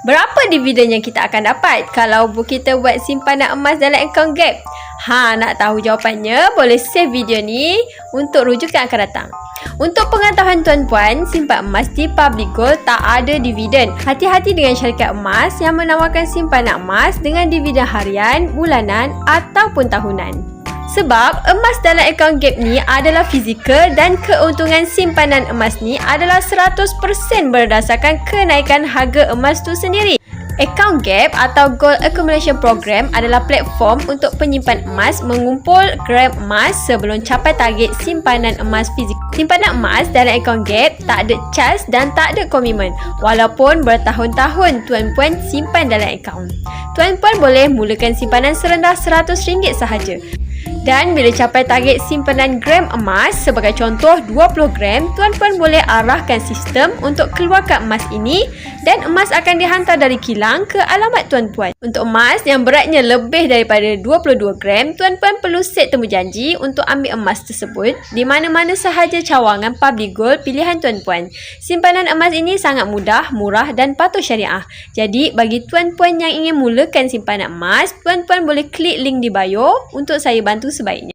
Berapa dividen yang kita akan dapat kalau kita buat simpanan emas dalam akaun Gap? Nak tahu jawapannya? Boleh save video ni untuk rujukan akan datang. Untuk pengetahuan tuan-puan, simpan emas di Public Gold tak ada dividen. Hati-hati dengan syarikat emas yang menawarkan simpanan emas dengan dividen harian, bulanan ataupun tahunan. Sebab emas dalam akaun Gap ni adalah fizikal dan keuntungan simpanan emas ni adalah 100% berdasarkan kenaikan harga emas tu sendiri. Akaun Gap atau Gold Accumulation Program adalah platform untuk penyimpan emas mengumpul gram emas sebelum capai target simpanan emas fizik. Simpanan emas dalam akaun Gap tak ada charge dan tak ada komitmen walaupun bertahun-tahun tuan-puan simpan dalam akaun. Tuan-puan boleh mulakan simpanan serendah RM100 sahaja. Dan bila capai target simpanan gram emas, sebagai contoh 20 gram, tuan-puan boleh arahkan sistem untuk keluarkan emas ini dan emas akan dihantar dari kilang ke alamat tuan-puan. Untuk emas yang beratnya lebih daripada 22 gram, tuan-puan perlu set temujanji untuk ambil emas tersebut di mana-mana sahaja cawangan Public Gold pilihan tuan-puan. Simpanan emas ini sangat mudah, murah dan patuh syariah. Jadi, bagi tuan-puan yang ingin mulakan simpanan emas, tuan-puan boleh klik link di bio untuk saya bantu sebaiknya.